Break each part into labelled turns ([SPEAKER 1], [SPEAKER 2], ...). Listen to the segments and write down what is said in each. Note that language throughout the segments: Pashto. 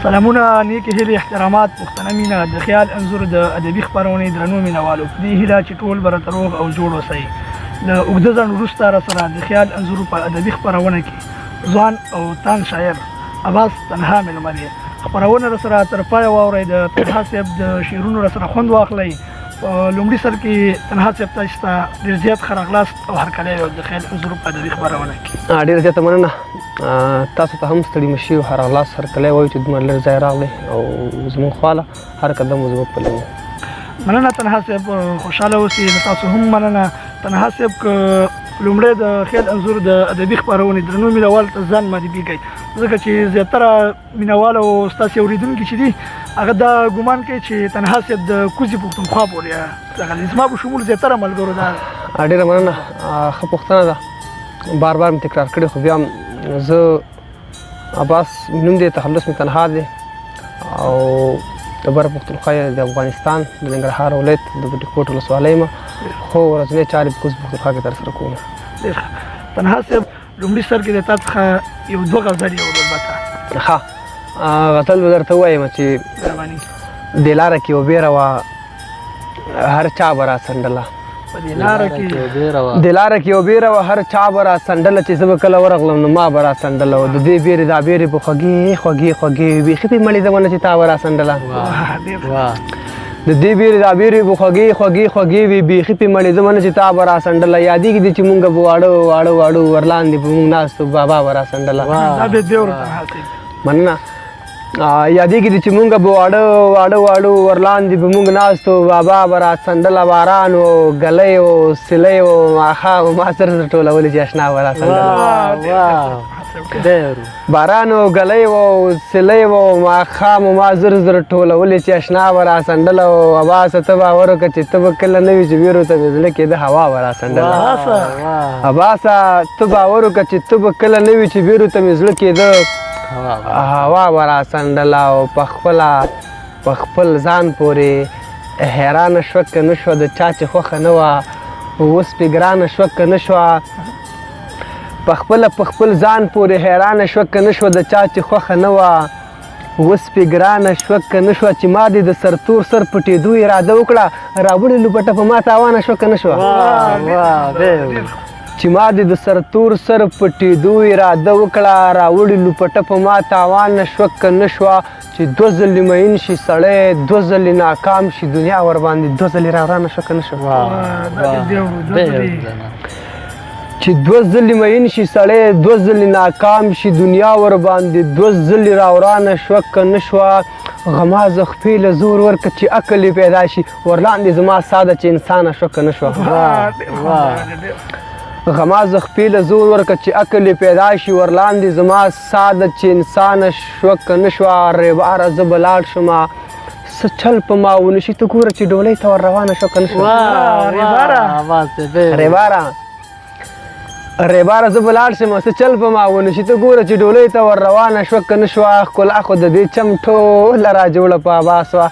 [SPEAKER 1] سلامونه، نیکې هیلې، احترامات، پښتنه مینه د خیال انځور د ادبي خپرونې درنو مینوالو، په دې هیله چې ټول به راته روغ او جوړ اوسئ. له اوږده ځنډ وروسته راسره د خیال انځور په ادبي خپرونه کې ځوان او تان شاعر عباس تنها مېلمه دی. خپرونه راسره تر پایه واورئ. د تنها صاحب د شعرونو راسره خوند واخلئ. په لومړي سر کې تنها صاحب تاسو ته ډېر زیات ښه راغلاست او هرکلی د خیال انځور په ادبي خپرونه کې.
[SPEAKER 2] ډېر زیاته مننه. تاسو ته هم ستړي مه شئ او هرغلاس هرکلی وایو چې دومره لږ ځای راغلی او زموږ خواله هر قدم مو زموږ پلی و.
[SPEAKER 1] مننه تنها صاحب، خوشحاله اوسئ. تاسو هم مننه. تنها صاحب که لومړی د خیال انځور د ادبي خپرونې درنو مینوالو ته ځان معرفي کړئ، ځکه چې زیاتره مینوال او ستاسې اورېدونکي چې دي هغه دا ګمان کوي چې تنها صاحب د کوزې پښتونخوا پورې راغلی. زما په شمول زیاتره ملګرو دا
[SPEAKER 2] ډېره مننه. ښه پوښتنه ده، بار بار مې تکرار کړې، خو بیا هم زه عباس نوم دی، تخلص مې تنها دی او د بره پښتونخوا د افغانستان د ننګرهار ولایت د بټي کوټ ولسوالۍ یم، خو ورځنۍ چارې په کوزې پښتونخوا کې ترسره کوم.
[SPEAKER 1] تنها صاحب لومړي سر کې د تا څخه یو دوه غزلې اورو. البته
[SPEAKER 2] ښه غزل به درته ووایم چې دې لاره کې یو بیره وه هر چا به را څنډله،
[SPEAKER 1] دې لاره
[SPEAKER 2] کې یو بیره وه هر چا به را څنډله، چې زه به کله ورغلم نو ما به را څنډله. د دې بیرې دا بیرې به خوږې خوږې خوږې بیخي پې مړې زمونه چې تا به را څنډله. د دې بیرې دا بیرې به خوږې خوږې خوږې وي بیخي پې مړې زمونه چې تا به را څنډله. یادېږي دي چې مونږ به واړه واړه واړه ورلاندې به مونږ ناست بابا به را څنډله. مننه. یادېږي دي چې مونږ به واړه واړه واړه ورلاندې به مونږ ناست بابا به را څنډله. باران و ګلی و سلی و ماښام ما سر سر ټولولې چې اشنا به را څنډله. باران و ګلی و سلی و ماښام ما زر زر ټولولې چې اشنا به را څنډله. عباسه ته باور وکړه چې ته به کله نه وي چې بیرو ته مې زړه کېده هوا به را څنډله. عباسه ته باور وکړه چې ته به کله نه وي چې بیرو ته مې زړه کېده هوا به را څنډله. او په خپل ځان پورې حیرانه شوه که نه شوه د چا چې خوښه نه وه، اوس پې ګرانه شوه که نه شوه. په خپل ځان پورې حیرانه شوه که نه شوه د چا چې خوښه نه وه، اوس پې ګرانه شوه که نه شوه. چې ما دې د سرتور سر پټېدو اراده وکړه، راوړې لوپټه په ما تاوانه شوه که نه شوه. چې ما دې د سرتور سر پټېدو اراده وکړه، راوړې لوپټه په ما تاوانه شوه که نه شوه. چې دوه ځلې مین شي سړی، دوه ځلې ناکام شي دنیا ورباندې دوه ځلې راورانه شوه که نه شوه. چې دوه ځلې مین شي سړی، دوه ځلې ناکام شي دنیا ورباندې دوه ځلې راورانه شوه که نه شوه. غمازه خپې له زور ورکړه چې عقل یې پیدا شي، ورلاندې زما ساده چې انسانه شوه که نه شوه. غمازه خپې له زور ورکړه چې عقل یې پیدا شي، ورلاندې زما ساده چې انسانه شوه که نه شوه. ریباره زه به لاړ شمه څه چل په ما ونه شي، ته ګوره چې ډولۍ ته ور روانه شوه که نه شوه. ریباره زه به لاړ شمه څه چل په ما ونه شي، ته ګوره چې ډولۍ ته ور روانه شوه که نه شوه. ښکلا خو د دې چم ټوله را جوړه په عباس وه،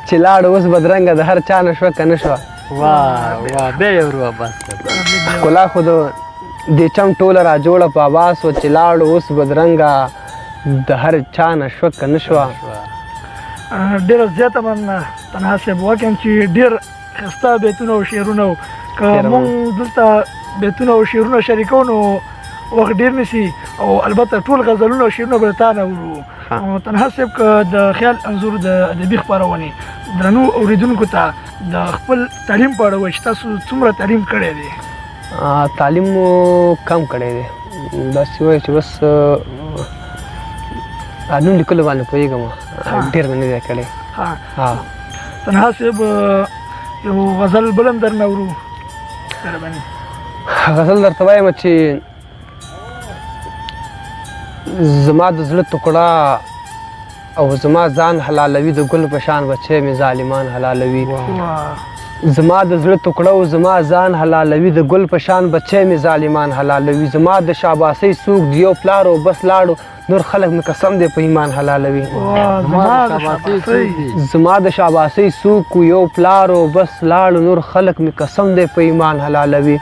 [SPEAKER 2] چې لاړه اوس بدرنګه د هر چا نه شوه که نه شوه. ښکلا خو د دې چم ټوله را جوړه په عباس وه، چې لاړو اوس بدرنګه د هر چا نه شوه که نه شوه.
[SPEAKER 1] ډېره زیاته مننه تنها صاحب، واقعا چې ډېر ښایسته بیتونه او شعرونه و. که مونږ دلته بیتونه او شعرونه شریکو نو وخت ډېر نیسي، او البته ټول غزلونه او شعرونه به تا نه ورو. تنها صاحب که د خیال انځور د ادبي خپرونې درنو اورېدونکو ته د خپل تعلیم په اړه وایي چې تاسو څومره تعلیم کړی دی؟
[SPEAKER 2] تعلیم مو کم کړی دی، داسې وایي چې بس نوم لیکلو باندې پوهېږم، ډېر مې نه دی کړی.
[SPEAKER 1] تنها صاحب یو غزل بل هم درنه اورو.
[SPEAKER 2] غزل درته وایم چې زما د زړه ټوکړه او زما ځان حلالوي، د ګل په شان بچی مې ظالمان حلالوي. زما د زړه ټوکړه او زما ځان حلالوي، د ګل په شان بچی مې ظالمان حلالوي. زما د شاباسۍ څوک د یو پلار او بس لاړو، نور خلک مې قسم دی په ایمان حلالوي. زما د شاباسۍ څوک یو پلار او بس لاړو، نور خلک مې قسم دی په ایمان حلالوي.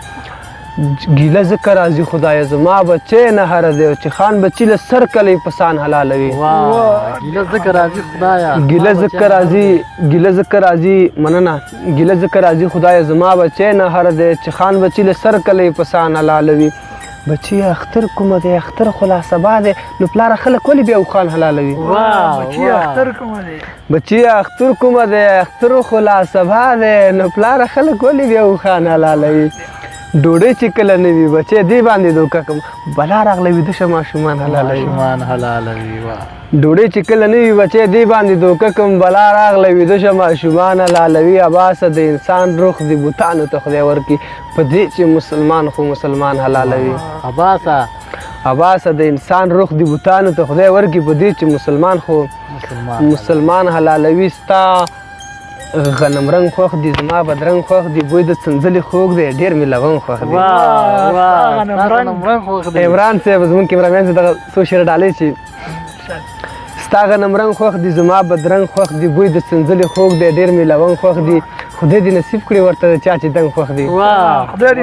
[SPEAKER 2] ګیله ځکه راځي خدایه زما بچی نه هره دی چې خان بچي له سر کلی په سان حلالوي
[SPEAKER 3] ګیله ځکه راځي خدایه
[SPEAKER 2] ګیله ځکه راځي مننه ګیله ځکه راځي خدایه زما بچی نه هره دی چې خان بچي له سر کلی په سان حلالوي بچی اختر کومه دی اختر خو لا سبا دی نو پلاره خلک ولې بیا اوښان حلالوي
[SPEAKER 1] بچي اختر کومه دی
[SPEAKER 2] بچی اختر کومه دی اختر خو لا سبا دی نو پلاره خلک ولې بیا اوښان حلالوي ډوډۍ چې کله نه وي بچی دې باندې دوکه کوم بلا راغله ویده شه ماشومان حلالوي ډوډۍ چې کله نه وي بچی دې باندې دوکه کوم بلا راغله ویده شه ماشومان حلالوي اباسه د انسان روح د بوتانو ته خدای ورکي په دې چې مسلمان خو مسلمان حلالوي اباسه د انسان روح د بوتانو ته خدای ورکي په دې چې مسلمان خو مسلمان حلالوي ستا غنم رنګ خوښ دی زما بدرنګ خوښ دی بوی د څنځلې خوږ دی ډېر مې لونګ خوښ دی عمران صاحب زموږ کیمرامین صاحب دغه څو شعر ډالۍ چې ستا غنم رنګ خوښ دی زما بدرنګ خوښ دی بوی د څنځلې خوږ دی ډېر مې لونګ خوښ دی خدای دې نصیب کړي ورته د چا چې دنګ خوښ دی خدای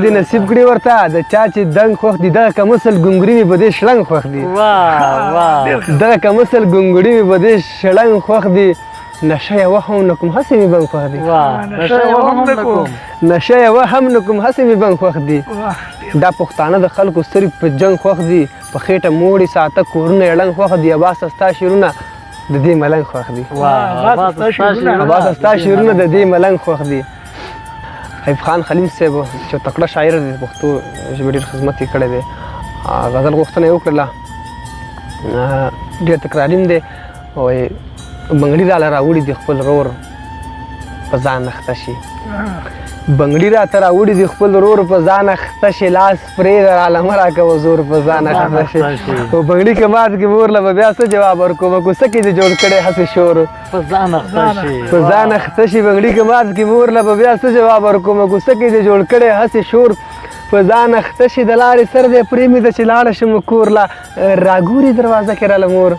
[SPEAKER 2] دې نصیب کړي ورته د چا چې دنګ خوښ دی دغه کمسل ګونګړي مې په دې شړنګ خوښ دی دغه کمسل ګونګړي مې په دې شړنګ خوښ دی نشه یوه هم نکم هسې مې بنګ خوښ دی نشه یوه هم نکم هسې مې بنګ خوښ دی دا پښتانه د خلکو صرف په جنګ خوښ دي په خېټه موړي ساته کورونه یې ړنګ خوښ دي اباسه ستا شعرونه د دې ملنګ خوښ دي اباسه ستا شعرونه د دې ملنګ خوښ دي حبیب خان خلیل صاحب چې تکړه شاعر دی د پښتو ژبې ډېر خدمت یې کړی دی غزل غوښتنه یې وکړله ډېر تکراریم دی وایي بنګړي راله راوړي دي خپل رور په ځان اخته شي بنګړي راته راوړي دي خپل رور په ځان اخته شي لاس پرېږده راله مه راکوه زور په ځان اخته شي خو بنګړي که مات کړي مور له به بیا څه جواب ورکوم کوڅه کې دې جوړ کړی هسې شور په ځان اخته شي بنګړي که مات کړي مور له به بیا څه جواب ورکوم کوڅه کې دې جوړ کړی هسې شور په ځان اخته شي د لارې سر دی پرې مې ده چې لاړه شم کور لا راګوري دروازه کې راله مور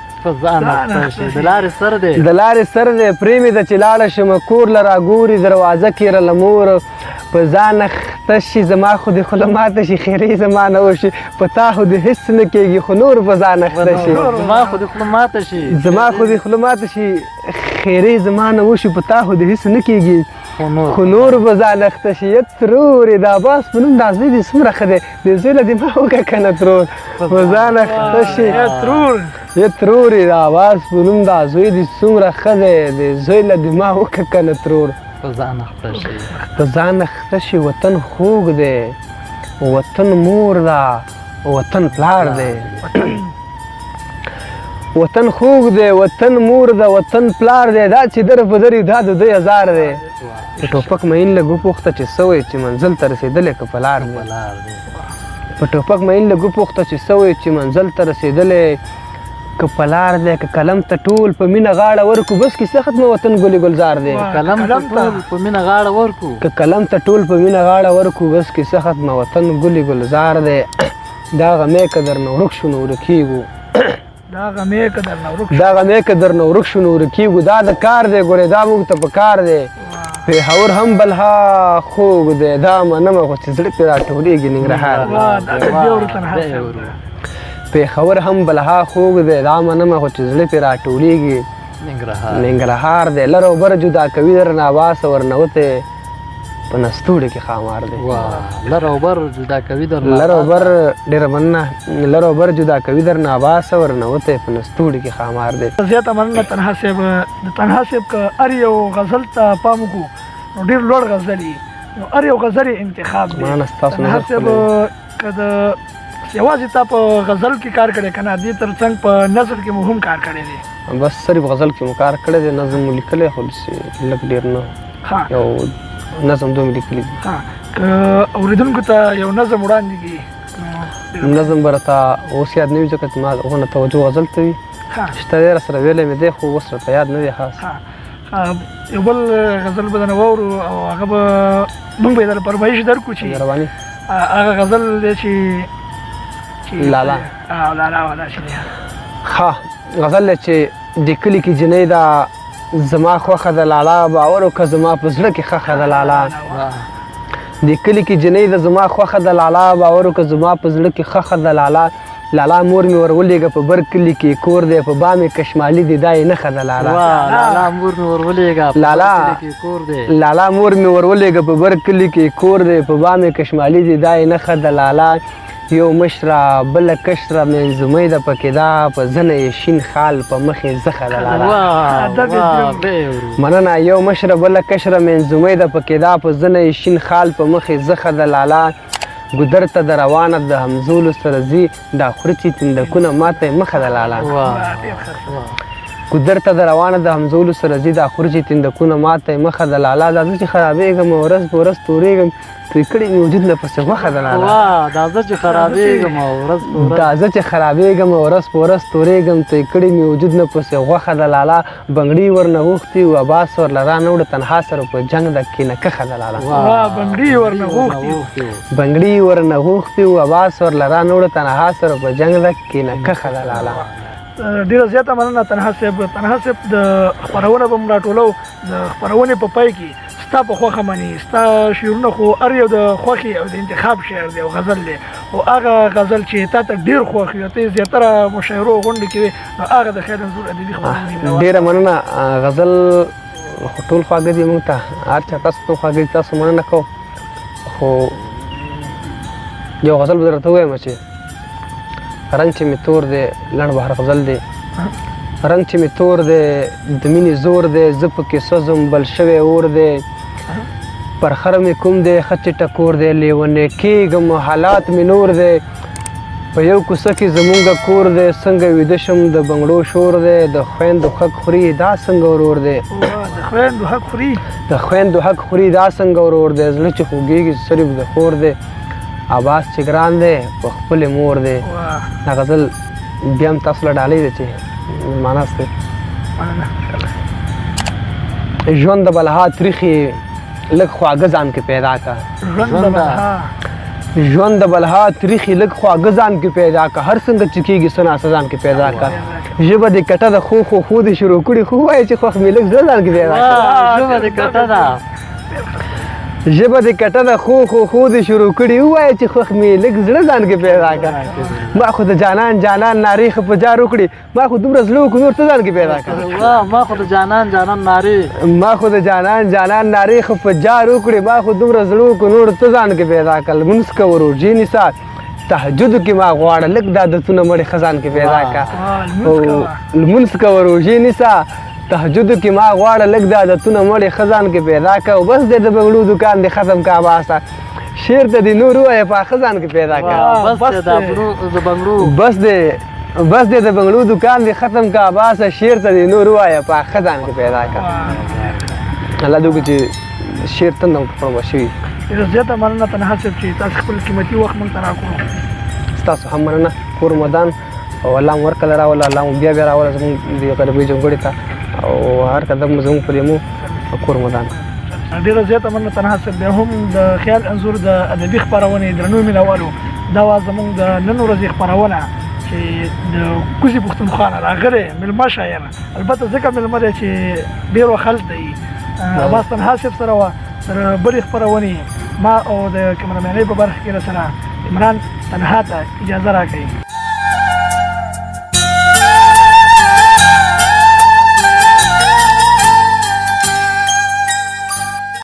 [SPEAKER 2] د لارې سر دی پرې مې ده چې لاړه شم کور له راګوري دروازه کې راله مور په ځان اخته شي زما خو دې خوله ماته شي خیرې زما نه وشي په تا خو دې هېڅ نه کېږي خو نور په ځان اخته شي زما خو دې خوله ماته شي خیرې زما نه وشي په تا خو دې هېڅ نه کېږي خو نور به ځان اخته شي یت ترورې د عباس په نوم دا زوی دې څومره ښه دی د زوی له دې ما وکړه که نه ترور په ځان اخته شي یت ترورې د عباس په نوم دا زوی دې څومره ښه دی د زوی له دې ما وکړه که نه ترور په ځان اخته شي وطن خوږ دی وطن مور ده وطن پلار دی وطن خوږ دی وطن مور ده وطن پلار دی دا چې در په درې دا د دوی هزار دی په ټوپک مین لږ وپوښته چې څه وایي چې منزل ته رسېدلی که په لار دی په ټوپک مین لږ وپوښته چې څه وایي چې منزل ته رسېدلی که په لار دی که قلم ته ټول په مینه غاړه ورکو بس کیسه ختمه وطن ګلې ګلزار دی که قلم ته ټول په مینه غاړه ورکو بس کیسه ختمه وطن ګلې ګلزار دی دا غمی که درنه ورک شو نو ورکېږو دا غمی که درنه ورک شو نو ورکېږو دا د کار دی ګورې دا موږ ته په کار دی پېښور هم بلها خوږ دی دا منمه خو چې زړه پرې راټولېږي ننګرهار پېښور هم بلها خوږ دی دا منمه خو چې زړه پرې راټولېږي ننګرهار دی لر او بر جدا کوي درنه اباسه ورنوتی په نستوړي کې خامار دی لر او بر ډېره مننه لر او بر جدا کوي درنه اباسه ورنوتی په نستوړي کې خامار دی
[SPEAKER 1] زیاته مننه طلحه صاحب د طلحه صاحب که هر یو غزل ته پام وکړو نو ډېر لوړ غزل یي نو هر یو غزل انتخاب دی طلحه صاحب که د یوازې تا په غزل کې کار کړی که نه دې تر څنګ په نثر کې مو هم کار کړی دی
[SPEAKER 2] بس صرف غزل کې مو کار کړی دی نظم مو لیکلی خو لږ ډېر نه یو نظم دوه مې لیکلي دي
[SPEAKER 1] که اورېدونکو ته یو نظم وړاندې کړي
[SPEAKER 2] نظم به راته اوس یاد نه وي ځکه چې ما غونه توجه غزل ته وي شته دی راسره ویلی مې دی خو اوس راته یاد نه دی خاص
[SPEAKER 1] یو بل غزل به درنه واورو او هغه به موږ به یې در فرمایش درکړو چې هغه غزل دی چې
[SPEAKER 2] لالا
[SPEAKER 1] والا چې دی
[SPEAKER 2] ښه غزل دی چې د کلي کې جنۍ ده زما خوښه د لالا باور وکړه زما په زړه کې ښخه د لالا د کلي کې جنۍ د زما خوښه د لالا باور وکړه زما په زړه کې خښه د لالا مور مې ور ولېږه په بر کلي کې کور دی په بام یې کشمالي دی دا یې نښه د لالا
[SPEAKER 3] لالا مور مې ور ولېږه
[SPEAKER 2] لالا مور مې ور ولېږه په بر کلي کې کور دی په بام یې کشمالي دی دا یې نښه د لالا یو مشره بله کشره منځومۍ ده پکې دا په زنه یې شین خال په مخ یې زخه د لالا مننه یو مشره بله کشره منځومۍ ده پکې دا په زنه یې شین خال په مخ یې زخه د لالا ګودر ته د روانه د همزولو سره ځي دا خورچي تندکونه ماته یې مخه د لالا ګودر ته د روانه د همزولو سره ځي دا خورچي تندکونه ماته یې مخه د لالا دا زه چې خرابېږم ورځ په ورځ تورېږم توی کړي مې وجود نه پسې غوښه د لالا
[SPEAKER 3] دا زه چې خرابېږم ورځ په ورځ تورېږم توی کړي مې وجود نه پسې غوښه د لالا بنګړي ورنه غوښتي و عباس ورله رانه وړه تنها سره په جنګ د کینه کښه د لالا
[SPEAKER 1] بنګړي ورنه
[SPEAKER 2] غوښتي و عباس ورله رانه وړه تنها سره په جنګ د کینه کښه د لالا
[SPEAKER 1] ډیره زیاته مننه تنها صاحب د خپرونه به م راټولو د خپرونې په پای کې ستا په خوښه مني ستا شعرونه خو هر یو د خوښې او د انتخاب شعر دی او غزل دی او هغه غزل چې تا ته ډېر خوښ وي او ته یې زیاتره مشاعرو غونډې کې وې نو هغه د خیال انځور ادبي خپرونې
[SPEAKER 2] ډېره مننه غزل خو ټول خواږه دي موږ ته هر چا تاسو ته خواږه دي تاسو مننه کوو خو یو غزل به درته ووایم چې رنګ چې مې تور دی لنډ بهر غزل دی رنګ چې مې تور دی د مینې زور دی زه پکې سوځم بل شوی اور دی پر خر مې کوم دی ښه ټکور دی لیونی کېږم حالات مې نور دی په یو کوڅه کې زمونږ کور دی څنګه ویده شم د بنګړو شور دی د خویندو حق خوري دا څنګه ورور دی
[SPEAKER 1] د خویندو حق خوري دا څنګه ورور دی زړه چې خوږېږي صرف د خور دی عباس چې ګران دی په خپلې مور دی دا غزل بیا هم تاسو له ډالۍ دی چې مېلمانه دی ژوند د بلها تریخي لږ خواږه ځان کې پیدا کا ژوند د بلها تریخي لږ خواږه ځان کې پیدا کا هر څنګه چې کېږي څه ناڅه ځان کې پیدا کا ژبه دې کټه ده خو دې شروع کړي خو وایي چې خوښ مې لږ زړه ځان کې پیدا کا ژبه دې کټه ده خو دې شروع کړي ووایه چې خوښ مې لږ زړه ځان کې پیدا کړه ما خو د جانان نارې ښه په جار وکړي ما خو دومره زړه وکړو نور ته ځان کې پیدا کړه
[SPEAKER 3] ما خو د جانان
[SPEAKER 2] نارې ښه په جار وکړي ما خو دومره زړه وکړو نور ته ځان کې پیدا کړه لمونځ کوه روژې نیسه تهجد کې ما غواړه لږ د عادتونه مړې ښه ځان کې پیدا کړه لمونځ کوه روژې نیسه تهجد کې ما غواړه لږ د عادتونه مړې ښه ځان کې پیدا کړه او بس دی د بنګړو دکان دې ختم که عباسه شعر ته دې نور ووایه په ښه ځان کې پیدا کړه بس دی د بنګړو دکان دې ختم که عباسه شعر ته دې نور ووایه په ښه ځان کې پیدا کړه الله دې وکړي چې شعر تنده مو په خپله به شوي
[SPEAKER 1] ډېره زیاته مننه تنها صاحب چې تاسو خپل قیمتي وخت موږ ته راکړو
[SPEAKER 2] ستاسو هم مننه کور مدان او الله مو ورکله راوله الله مو بیا راوله زموږ د غریبۍ جونګړې ته او هر قدم مو زموږ پر یمو کور مدان
[SPEAKER 1] ډېره زیاته مننه تنها صاحب بیا هم د خیال انځور د ادبي خپرونې درنو مینوالو دا وه زموږ د نن ورځې خپرونه چې د کوزي پښتونخوا نه راغلی مېلمه شاعر البته ځکه مېلمه دی چې ډېر وخت هلته وي عباس تنها صاحب سره وه تر بلې خپرونې ما او د کیمرامینۍ په برخه کې راسره عمران تنها ته اجازه راکوي